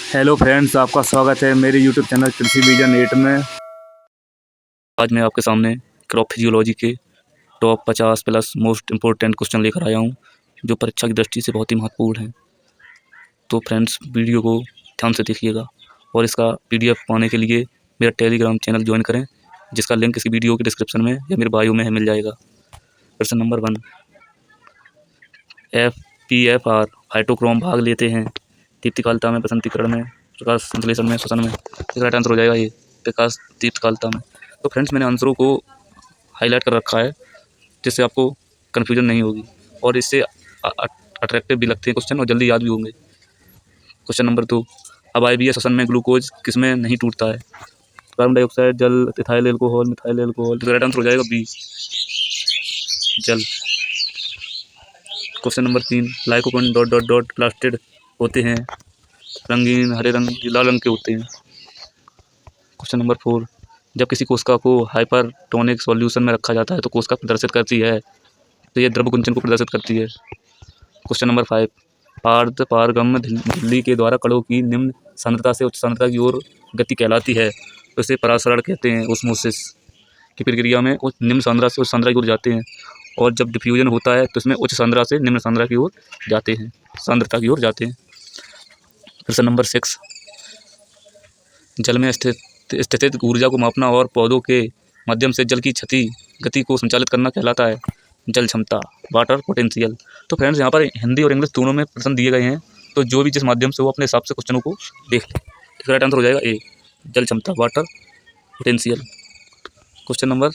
Hello friends, आपका स्वागत है मेरे यूट्यूब चैनल कृषि विजन 8 में। आज मैं आपके सामने क्रॉप फिजियोलॉजी के top 50 plus most important question लेकर आया हूँ, जो परीक्षा की दृष्टि से बहुत ही महत्वपूर्ण है। तो फ्रेंड्स, वीडियो को ध्यान से देखिएगा और इसका PDF पाने के लिए मेरा टेलीग्राम चैनल ज्वाइन करें, जिसका लिंक इसी वीडियो के डिस्क्रिप्शन में या मेरे बायो में है, मिल जाएगा। प्रश्न नंबर 1, FPFR फाइटोक्रोम भाग लेते हैं दीप्तिकालता में, बसंतीकरण में, प्रकाश संश्लेषण में, श्वसन में। इसका राइट आंसर हो जाएगा ये प्रकाश दीप्तिकालता में। तो फ्रेंड्स, मैंने आंसरों को हाईलाइट कर रखा है जिससे आपको कन्फ्यूजन नहीं होगी और इससे अट्रैक्टिव भी लगते हैं क्वेश्चन और जल्दी याद भी होंगे। क्वेश्चन नंबर 2, अब IBA श्वसन में ग्लूकोज किसमें नहीं टूटता है? कार्बन डाइऑक्साइड, जल, इथाइल एल्कोहल, मिथाइल एल्कोहल। तो राइट आंसर हो जाएगा बी, जल। Question number 3, lycopene dot dot dot plastid होते हैं, रंगीन, हरे रंग, लाल रंग के होते हैं। क्वेश्चन नंबर 4, जब किसी कोशिका को हाइपरटोनिक सॉल्यूशन में रखा जाता है तो कोशिका प्रदर्शित करती है, तो ये द्रव कुंचन को प्रदर्शित करती है। क्वेश्चन नंबर 5, पारगम्य झिल्ली के द्वारा कणों की निम्न सांद्रता से उच्च सांद्रता की ओर गति कहलाती है, तो इसे परासरण कहते हैं। ओस्मोसिस की प्रक्रिया में निम्न सांद्रता से उच्च सांद्रता की ओर जाते हैं, और जब डिफ्यूजन होता है तो इसमें उच्च सांद्रता से निम्न सांद्रता की ओर जाते हैं, सांद्रता की ओर जाते हैं। प्रश्न नंबर 6, जल में स्थित ऊर्जा को मापना और पौधों के माध्यम से जल की क्षति गति को संचालित करना कहलाता है जल क्षमता, वाटर पोटेंशियल। तो फ्रेंड्स, यहाँ पर हिंदी और इंग्लिश दोनों में प्रश्न दिए गए हैं, तो जो भी जिस माध्यम से वो अपने हिसाब से क्वेश्चनों को देख ले। इसका राइट आंसर हो जाएगा ए, जल क्षमता, वाटर पोटेंशियल। क्वेश्चन नंबर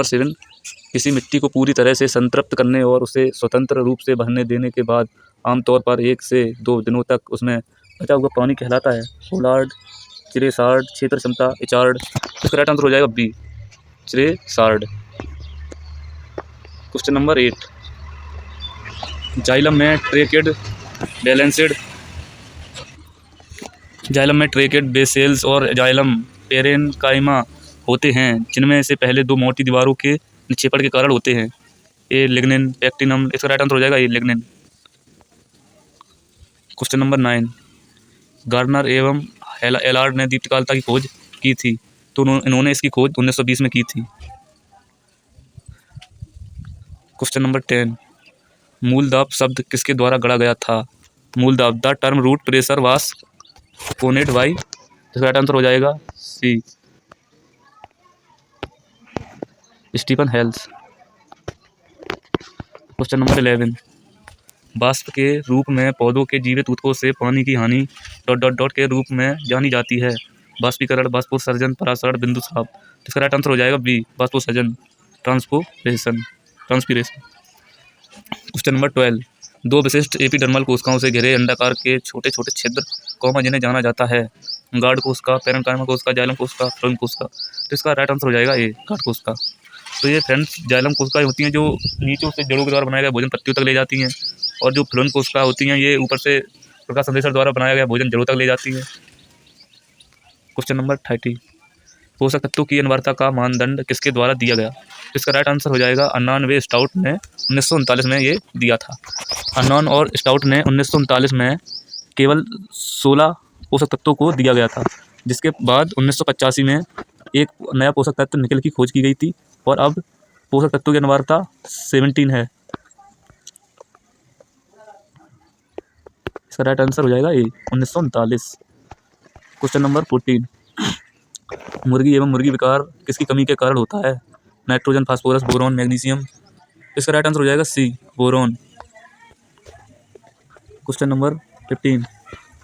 7, किसी मिट्टी को पूरी तरह से संतृप्त करने और उसे स्वतंत्र रूप से बहने देने के बाद आमतौर पर 1 से 2 दिनों तक उसमें बचा हुआ पानी कहलाता है सोलार्ड, चिरेसार्ड, क्षेत्र क्षमता, इचार्ड। इसका राइट आंसर हो जाएगा बी, चिरेसार्ड। क्वेश्चन नंबर 8, जाइलम में ट्रेकेड बेसेल्स और जाइलम पेरेन्काइमा होते हैं, जिनमें से पहले 2 मोटी दीवारों के निक्षेपण के कारण होते हैं। ए लिग्निन, पैक्टिनम। इसका राइट आंसर हो जाएगा ए, लिग्निन। क्वेश्चन नंबर 9, गार्डनर एवं एलार्ड ने दीप्तिकालता की खोज की थी, तो इन्होंने इसकी खोज 1920 में की थी। क्वेश्चन नंबर 10, मूलदाब शब्द किसके द्वारा गढ़ा गया था? मूलदाब, द टर्म रूट प्रेशर वास कोनेड बाई। इसका राइट आंसर हो जाएगा सी, स्टीफन हेल्स। क्वेश्चन नंबर 11, वाष्प के रूप में पौधों के जीवित ऊतकों से पानी की हानि डॉट डॉट डॉट के रूप में जानी जाती है। वाष्पीकरण, वाष्पोत्सर्जन, परासरण, बिंदु स्राव। इसका राइट आंसर हो जाएगा बी, वाष्पोत्सर्जन, ट्रांसपिरेशन। क्वेश्चन नंबर 12, 2 विशिष्ट एपिडर्मल कोशिकाओं से घिरे अंडाकार के छोटे छोटे छिद्र जिन्हें जाना जाता है गार्ड कोशिका, पेरेन्काइमा कोशिका, जाइलम कोशिका, फ्लोएम कोशिका। तो इसका राइट आंसर हो जाएगा ए, गार्ड कोशिका। तो ये फ्रेंड्स जाइलम कोशिकाएं होती हैं जो नीचे से जड़ों के द्वारा बनाए गए भोजन पत्तियों तक ले जाती हैं, और जो फ्लोएम कोशिका होती हैं ये ऊपर से प्रकाश संश्लेषण द्वारा बनाया गया भोजन जड़ों तक ले जाती हैं। क्वेश्चन नंबर 30, पोषक तत्वों की अनिवार्यता का मानदंड किसके द्वारा दिया गया? इसका राइट आंसर हो जाएगा अन्नन व स्टाउट ने 1939 में ये दिया था। अन्नन और स्टाउट ने 1939 में केवल 16 पोषक तत्वों को दिया गया था, जिसके बाद 1985 में एक नया पोषक तत्व निकल की खोज की गई थी, और अब पोषक तत्वों की अनिवार्यता 17 है। इसका राइट आंसर हो जाएगा ए, 1939। क्वेश्चन नंबर 14, मुर्गी एवं मुर्गी विकार किसकी कमी के कारण होता है? Nitrogen, phosphorus, boron, magnesium. इसका राइट आंसर हो जाएगा सी, बोरॉन। क्वेश्चन नंबर 15,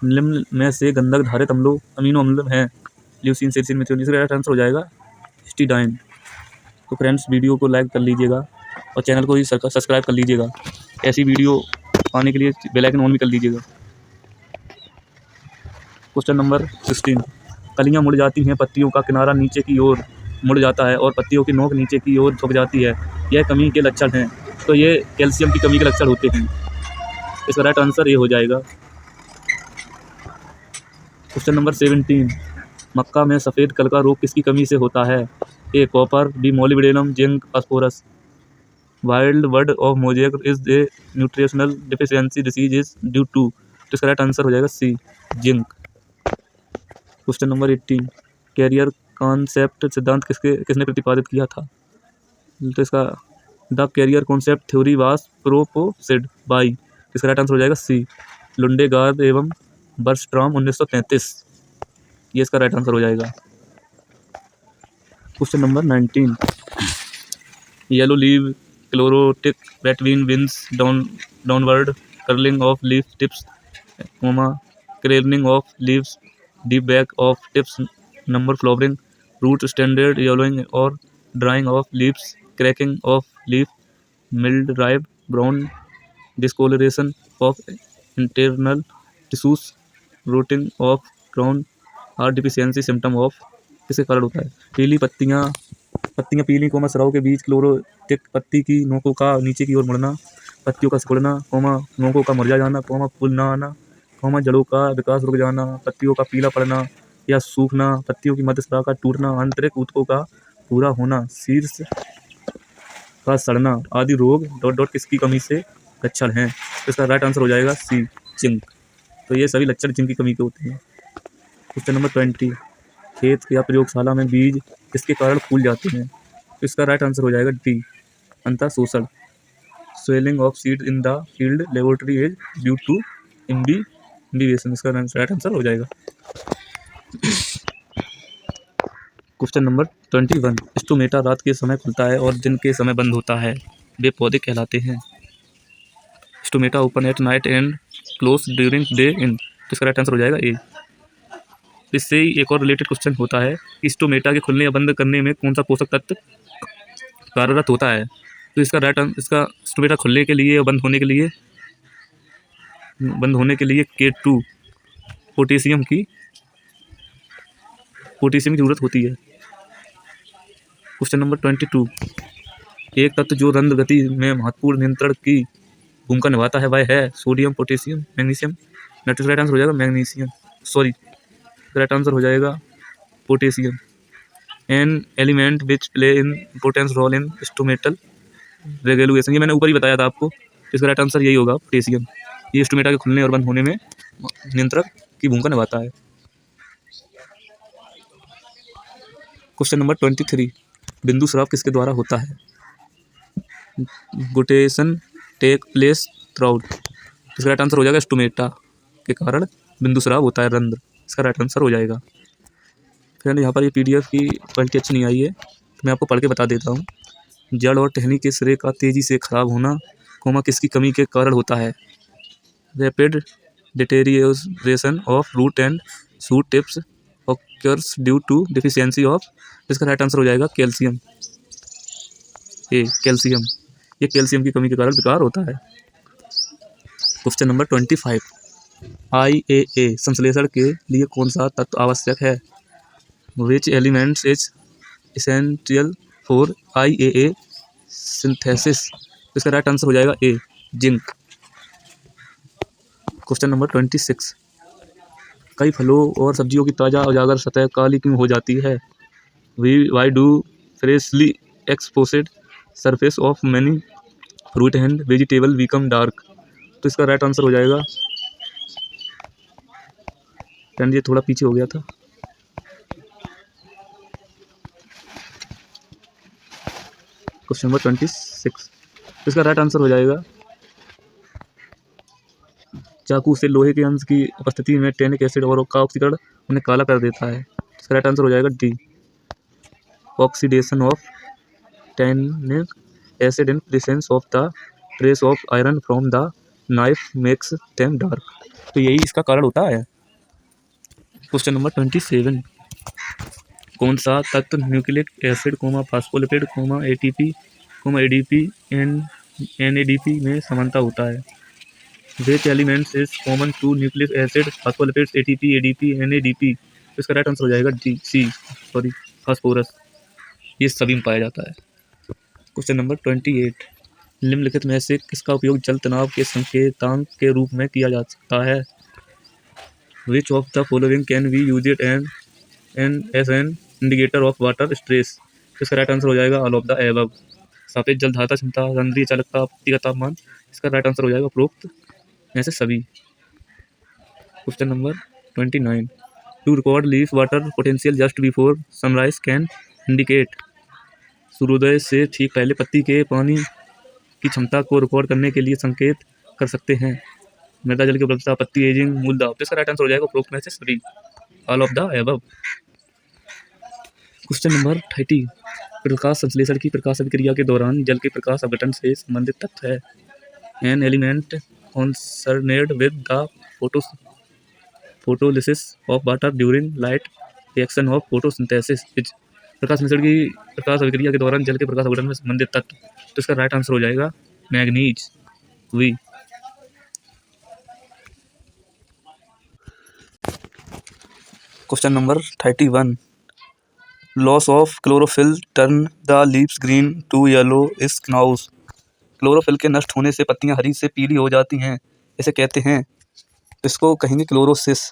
निम्न में से गंधक धारित अमीनो अम्ल हैं ल्यूसीन, सेरिसिन, मिथाइल। इसका राइट आंसर हो जाएगा हिस्टिडाइन। तो फ्रेंड्स, वीडियो को लाइक कर लीजिएगा और चैनल को भी सब्सक्राइब कर लीजिएगा। ऐसी वीडियो पाने के लिए बेल आइकन ऑन भी कर लीजिएगा। क्वेश्चन नंबर 16, कलियां मुड़ जाती हैं, पत्तियों का किनारा नीचे की ओर मुड़ जाता है और पत्तियों की नोक नीचे की ओर झुक जाती है, यह कमी के लक्षण हैं। तो ये कैल्शियम की कमी के लक्षण होते हैं। इसका राइट आंसर ये हो जाएगा। क्वेश्चन नंबर 17, मक्का में सफ़ेद कल का रोग किसकी कमी से होता है? A, copper, B, molybdenum, zinc, phosphorus. Wild bird of mosaic is a nutritional deficiency disease is due to, तो इसका राइट आंसर हो जाएगा C, zinc. Question number 18, carrier concept सिद्धांत किसने प्रतिपादित किया था? तो इसका the carrier concept theory was proposed by, इसका राइट आंसर हो जाएगा सी, लुंडेगार्ड एवं बर्स्ट्रॉम 1933, ये इसका राइट आंसर हो जाएगा। Question number 19, yellow leave chlorotic between winds downward curling of leaf tips, craning of leaves, deep back of tips, number flowering, root standard yellowing or drying of leaves, cracking of leaf, mildew, brown discoloration of internal tissues, rotting of crown और deficiency symptom of किसके कारण होता है? पीली पत्तियां पीली स्राव के बीच क्लोरोटिक, पत्ती की नोकों का नीचे की ओर मुड़ना, पत्तियों का सिकुड़ना, नोकों का मुरझा जाना, फूल न आना, जड़ों का विकास रुक जाना, पत्तियों का पीला पड़ना या सूखना, पत्तियों की मध्य स्राव का टूटना, आंतरिक ऊतकों का पूरा होना, शीर्ष का सड़ना आदि रोग ... किसकी कमी से लक्षण हैं? इसका राइट आंसर हो जाएगा सी, जिंक। तो ये सभी लक्षण जिंक की कमी के होते हैं। क्वेश्चन नंबर 20, खेत या प्रयोगशाला में बीज किसके कारण फूल जाते हैं? तो इसका राइट आंसर हो जाएगा डी, अंतःशोषण, swelling of seed in the field laboratory is due to imbibition, इसका राइट आंसर हो जाएगा। क्वेश्चन नंबर 21, स्टोमेटा रात के समय खुलता है और दिन के समय बंद होता है, वे पौधे कहलाते हैं? Stomata open at night and close during day in, तो इसका राइट आंसर हो जाएगा ए। इससे ही एक और रिलेटेड क्वेश्चन होता है कि स्टोमेटा के खुलने या बंद करने में कौन सा पोषक तत्व कार्यरत होता है? तो इसका इसका स्टोमेटा खुलने के लिए या बंद होने के लिए K2 पोटेशियम की जरूरत होती है। क्वेश्चन नंबर 22, एक तत्व जो रंध्र गति में महत्वपूर्ण नियंत्रण की भूमिका निभाता है वह है sodium, potassium, magnesium, nitrogen, right answer हो जाएगा मैग्नीशियम, राइट आंसर हो जाएगा potassium. An element which play in importance role in stomatal regulation, ये मैंने ऊपर ही बताया था आपको, इसका राइट आंसर यही होगा पोटेशियम, ये स्टोमेटा के खुलने और बंद होने में नियंत्रण की भूमिका निभाता है। क्वेश्चन नंबर 23, बिंदु स्राव किसके द्वारा होता है? गुटेशन टेक प्लेस थ्राउट, इसका राइट आंसर हो जाएगा स्टोमेटा के कारण बिंदु स्राव होता है, रंध्र, इसका राइट आंसर हो जाएगा। फ्रेंड यहाँ पर ये PDF की क्वालिटी अच्छी नहीं आई है, तो मैं आपको पढ़ के बता देता हूँ। जड़ और टहनी के सिरे का तेजी से खराब होना, किसकी कमी के कारण होता है? Rapid deterioration of root and shoot tips occurs due to deficiency of, इसका राइट आंसर हो जाएगा कैल्शियम, कैल्शियम, ये कैल्शियम की कमी के कारण विकार होता है। क्वेश्चन नंबर 25, IAA संश्लेषण के लिए कौन सा तत्व आवश्यक है? विच elements is essential for IAA synthesis, इसका राइट आंसर हो जाएगा ए, जिंक। क्वेश्चन नंबर 26, कई फलों और सब्जियों की ताज़ा उजागर सतह काली क्यों हो जाती है? Why do freshly exposed surface of many fruit and vegetable become dark, तो इसका राइट आंसर हो जाएगा, फ्रेंड ये थोड़ा पीछे हो गया था, क्वेश्चन नंबर 26, इसका राइट आंसर हो जाएगा, चाकू से लोहे के अंश की उपस्थिति में टैनिक एसिड और का ऑक्सीकरण उन्हें काला कर देता है, इसका राइट आंसर हो जाएगा D, oxidation of tannic acid in presence of the trace of iron from the knife makes them dark, तो यही इसका कारण होता है। क्वेश्चन नंबर 27, कौन सा तत्व nucleic acid, phospholipid, ATP, ADP and NADP में समानता होता है? Which elements is common to nucleic acid, phospholipids, ATP, ADP, NADP, तो इसका राइट आंसर हो जाएगा फास्फोरस, ये सभी में पाया जाता है। क्वेश्चन नंबर 28, निम्नलिखित में से किसका उपयोग जल तनाव के संकेतांक के रूप में किया जा सकता है? Which of the following can be used as an indicator of water stress, तो इसका राइट आंसर हो जाएगा ऑल ऑफ द एबव, सापेक्ष जल धारता क्षमता, रंध्रीय चालकता, पत्ती का तापमान। इसका राइट आंसर हो जाएगा उपरोक्त में से सभी। Question number 29, to record leaf water potential just before sunrise can indicate. सूर्योदय से ठीक पहले पत्ती के पानी की क्षमता को रिकॉर्ड करने के लिए संकेत कर सकते हैं। मृदा जल की उपलब्धता, पत्ती एजिंग, मूलदाब। तो इसका राइट आंसर हो जाएगा उपरोक्त में से सभी, all of the above. Question number 30, प्रकाश संश्लेषण की प्रकाश अभिक्रिया के दौरान जल के प्रकाश अपघटन से संबंधित तथ्य है। An element concerned with the photolysis of water during light reaction of photosynthesis is. प्रकाश संश्लेषण की प्रकाश अभिक्रिया के दौरान जल के प्रकाश अपघटन में संबंधित तत्व। तो इसका राइट आंसर हो जाएगा मैग्नीज, वी। Question number 31, loss of chlorophyll turn the leaves green to yellow is क्नाउज। क्लोरोफिल के नष्ट होने से पत्तियां हरी से पीली हो जाती हैं, इसे कहते हैं। इसको कहेंगे क्लोरोसिस।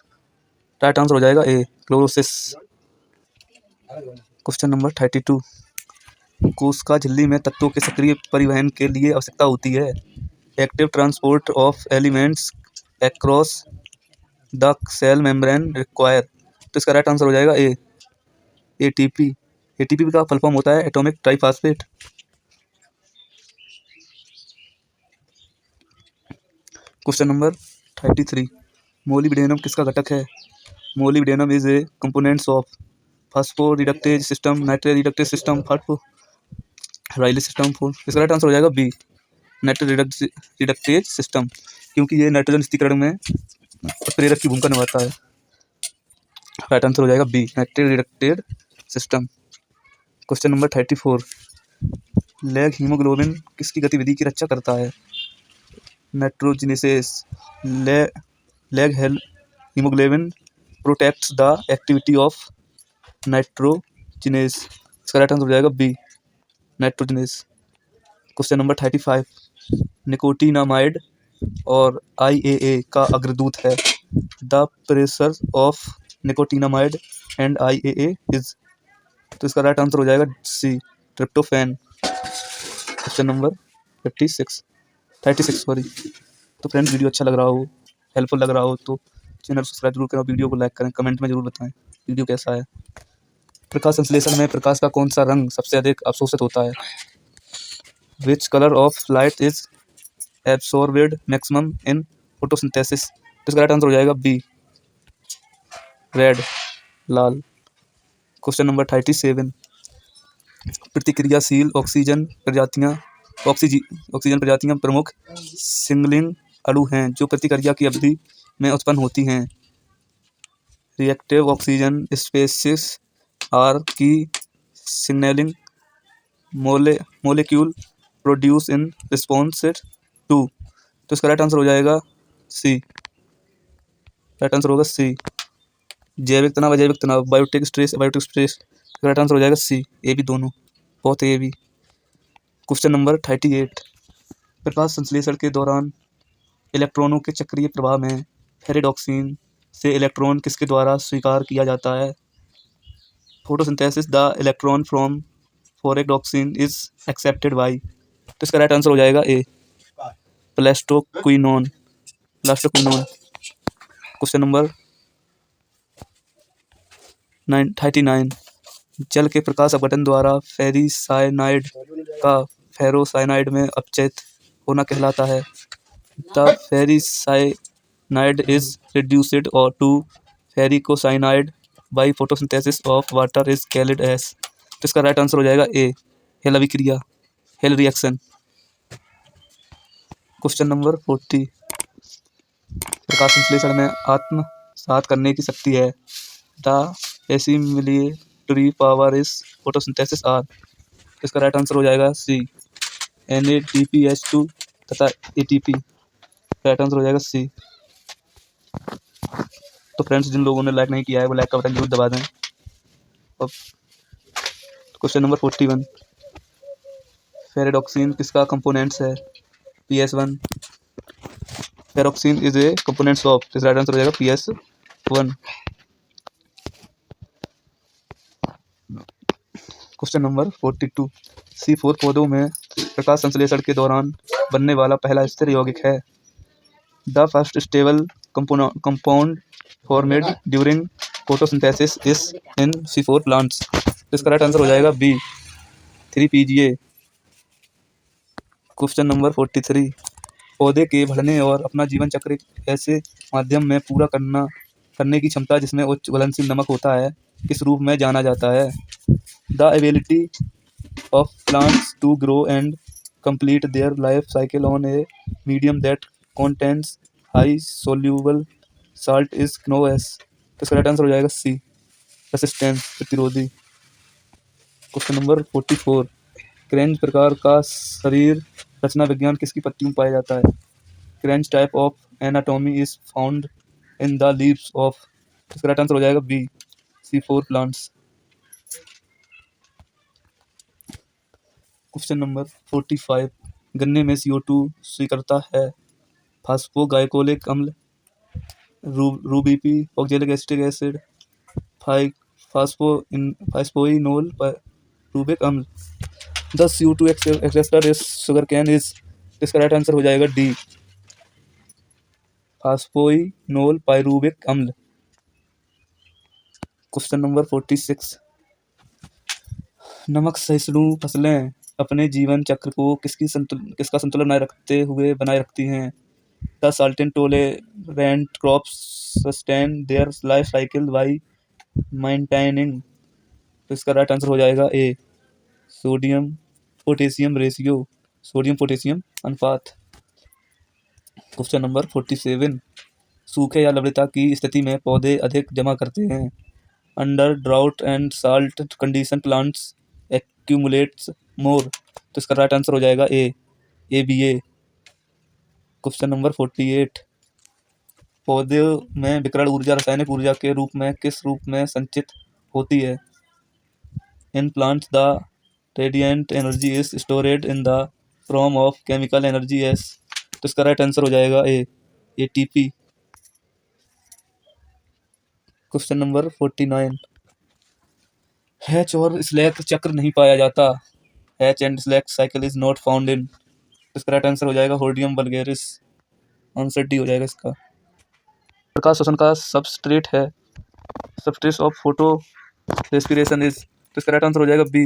राइट आंसर हो जाएगा ए, क्लोरोसिस। क्वेश्चन नंबर 32, कोशिका झिल्ली में तत्वों के सक्रिय परिवहन के लिए आवश्यकता होती है। Active transport of elements across the cell membrane require. तो इसका राइट आंसर हो जाएगा ए, एटीपी। एटीपी का फुल फॉर्म होता है atomic triphosphate. Question number 33, molybdenum किसका घटक है। Molybdenum is a components of phosphoreductase system, nitrate reductase system, phosphorylase system. इसका राइट आंसर हो जाएगा बी, नाइट्रेज रिडक्टेज सिस्टम, क्योंकि ये नाइट्रोजन स्थिरीकरण में प्रेरक की भूमिका निभाता है। राइट आंसर हो जाएगा B, nitrate reductase system. Question number 34, leg haemoglobin किसकी गतिविधि की रक्षा करता है। Nitrogenase. Leg haemoglobin protects the activity of nitrogenase. इसका राइट आंसर हो जाएगा B, nitrogenase. Question number 35, nicotinamide और IAA का अग्रदूत है। The pressure of nicotinamide and IAA is. तो इसका राइट आंसर हो जाएगा C, tryptophan. Question number 36 sorry. तो फ्रेंड्स, वीडियो अच्छा लग रहा हो, हेल्पफुल लग रहा हो तो चैनल सब्सक्राइब जरूर करें, वीडियो को लाइक करें, कमेंट में जरूर बताएं वीडियो कैसा है। प्रकाश संश्लेषण में प्रकाश का कौन सा रंग सबसे अधिक अवशोषित होता है। Which colour of light is absorbed maximum in photosynthesis. तो इसका राइट आंसर हो जाएगा बी, रेड, लाल। क्वेश्चन नंबर 37, प्रतिक्रियाशील ऑक्सीजन प्रजातियां प्रमुख सिग्नलिंग अणु हैं जो प्रतिक्रिया की अवधि में उत्पन्न होती हैं। रिएक्टिव ऑक्सीजन स्पीशीज आर की signalling molecule produce in response to. तो इसका राइट आंसर हो जाएगा सी, राइट आंसर होगा सी, जैविक तनाव, अजैविक तनाव, biotic stress, biotic stress. Right answer हो जाएगा सी, ए बी दोनों, बहुत ए बी। क्वेश्चन नंबर 38, प्रकाश संश्लेषण के दौरान इलेक्ट्रॉनों के चक्रीय प्रवाह में फेरिडॉक्सिन से इलेक्ट्रॉन किसके द्वारा स्वीकार किया जाता है। Photosynthesis the electron from ferredoxin is accepted by. तो इसका राइट आंसर हो जाएगा ए, प्लास्टोक्विनोन। क्वेश्चन नंबर 39, जल के प्रकाश अपघटन द्वारा फेरिसाइनाइड का फेरोसाइनाइड में अपचयित होना कहलाता है। द फेरिसाइनाइड इज रिड्यूस्ड और to ferrocyanide by photosynthesis of water is called as. तो इसका राइट आंसर हो जाएगा ए, हेल अभिक्रिया, हेल रिएक्शन। क्वेश्चन नंबर 40, प्रकाश संश्लेषण में आत्मसात करने की शक्ति है। The assimilatory power is photosynthesis are. इसका राइट आंसर हो जाएगा सी, NADPH2 तथा ATP। राइट आंसर हो जाएगा सी। तो फ्रेंड्स, जिन लोगों ने लाइक नहीं किया है वो लाइक का बटन जरूर दबा दें। अब क्वेश्चन नंबर 41, फेरिडॉक्सिन किसका कंपोनेंट्स है। PS1। Ferredoxin is a components of. Right answer हो जाएगा PS1। क्वेश्चन नंबर 42, C4 पौधों में प्रकाश संश्लेषण के दौरान बनने वाला पहला स्थिर यौगिक है। The first stable compound formed during photosynthesis is in C4 plants. इसका राइट आंसर हो जाएगा बी 3PGA। Question number 43। पौधे के बढ़ने और अपना जीवन चक्र एक ऐसे माध्यम में पूरा करने की क्षमता जिसमें उच्च घुलनशील नमक होता है किस रूप में जाना जाता है? The ability of plants to grow and complete their life cycle on a medium that contains high soluble salt is known as। तो इसका राइट आंसर हो जाएगा सी रेसिस्टेंस प्रतिरोधी। Question number 44। क्रेंच प्रकार का शरीर रचना विज्ञान किसकी पत्तियों में पाया जाता है? Kranz type of anatomy is found in the leaves of. इसका राइट आंसर हो जाएगा B C4 plants. Question number 45। गन्ने में CO2 स्वीकर्ता है फास्फोगाइकोलिक अम्ल, रूबीपी oxalic acetic acid, phosphoenol Rubik अम्ल। The CO2 acceptor is sugar cane is. इसका राइट आंसर हो जाएगा डी फास्फोइनोल पाइरूबिक अम्ल। Question number 46। नमक सहिष्णु फसलें अपने जीवन चक्र को किसका संतुलन बनाए रखती हैं? The salt tolerant crops sustain their life cycle by maintaining. तो इसका राइट आंसर हो जाएगा A sodium potassium ratio, sodium potassium अनुपात। Question number 47। सूखे या लवणता की स्थिति में पौधे अधिक जमा करते हैं। Under drought and salt condition plants accumulates more. तो इसका राइट आंसर हो जाएगा ए ABA। Question number 48। पौधे में विकिरण ऊर्जा रासायनिक ऊर्जा के रूप में किस रूप में संचित होती है? In plants the radiant energy is storeyed in the form of chemical energy S. तो इसका राइट आंसर हो जाएगा ए ATP। Question number 49। हैच और स्लैक चक्र नहीं पाया जाता। Hatch and slack cycle is not found in. इसका राइट आंसर हो जाएगा होर्डियम वल्गेरिस। आंसर डी हो जाएगा इसका। प्रकाश शोषण का सबस्ट्रेट है substrate of photorespiration is. तो इसका राइट आंसर हो जाएगा B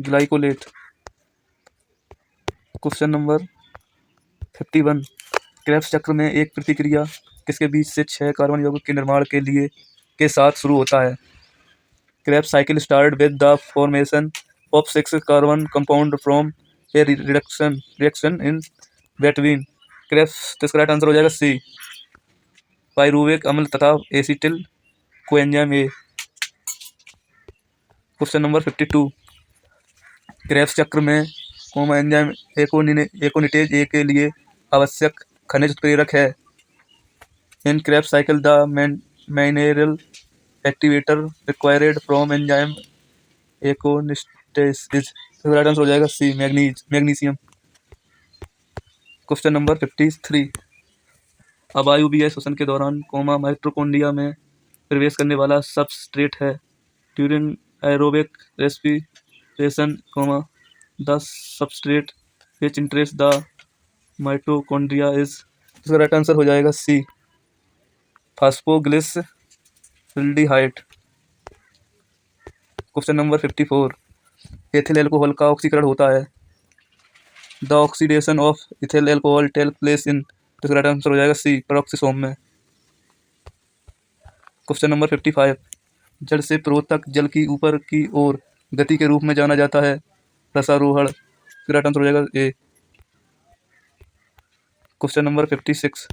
glycolate. Question number 51। Krebs चक्र में एक प्रतिक्रिया किसके बीच से 6 कार्बन यौगिक के निर्माण के साथ शुरू होता है? Krebs cycle started with the formation of 6 carbon compound from a reaction in between Krebs। तो इसका राइट आंसर हो जाएगा सी पाइरूविक अम्ल तथा acetyl coenzyme A. Question number 52। Krebs चक्र में एंजाइम एकोनिटेज ए के लिए आवश्यक खनिज उत्प्रेरक है। In Krebs cycle the mineral activator required from enzyme aconitase is. Right answer हो जाएगा सी मैग्नीशियम। Question number 53। अवायवीय श्वसन के दौरान माइटोकॉन्ड्रिया में प्रवेश करने वाला सबस्ट्रेट है during aerobic respiration the substrate which interest the mitochondria is. इसका राइट आंसर हो जाएगा C phosphoglyceraldehyde. Question number 54। Ethyl alcohol का ऑक्सीकरण होता है। The oxidation of ethyl alcohol take place in. तो राइट आंसर हो जाएगा सी पेरोक्सिसोम में। Question number 55। जड़ से पूर्वोत्तक जल की ऊपर की ओर गति के रूप में जाना जाता है रसारोहण। राइट आंसर हो जाएगा ए। Question number 56।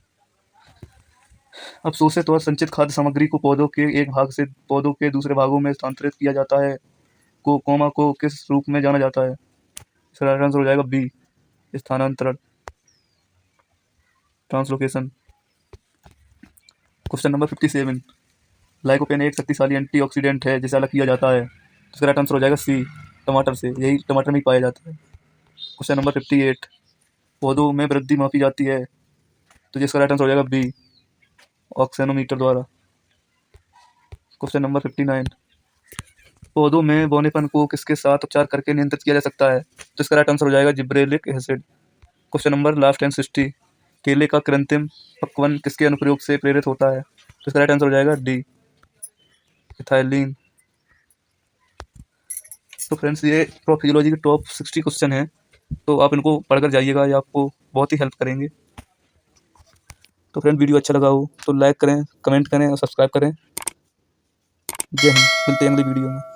अवशोषित और संचित खाद्य सामग्री को पौधों के एक भाग से पौधों के दूसरे भागों में स्थानांतरित किया जाता है को किस रूप में जाना जाता है? इसका राइट आंसर हो जाएगा बी स्थानांतरण ट्रांसलोकेशन। Question number 57। लाइकोपेन एक शक्तिशाली एंटीऑक्सीडेंट है जिसे अलग किया जाता है। इसका राइट आंसर हो जाएगा सी टमाटर से। यही टमाटर में ही पाया जाता है। Question number 58। पौधों में वृद्धि मापी जाती है तो जिसका राइट आंसर हो जाएगा बी ऑक्सीनोमीटर द्वारा। Question number 59। पौधों में बौनेपन को किसके साथ उपचार करके नियंत्रित किया जा सकता है? तो इसका राइट आंसर हो जाएगा gibberellic acid. Question number last and 60। केले का कृत्रिम पक्वन किसके अनुप्रयोग से प्रेरित होता है? तो इसका राइट आंसर हो जाएगा डी, इथाइलिन। तो फ्रेंड्स, ये प्रोफिजियोलॉजी के टॉप 60 क्वेश्चन हैं, तो आप इनको पढ़कर जाइएगा, ये आपको बहुत ही हेल्प करेंगे। तो फ्रेंड, वीडियो अच्छा लगा हो तो लाइक करें, कमेंट करें और सब्सक्राइब करें। जय हिंद। मिलते हैं अगली वीडियो में।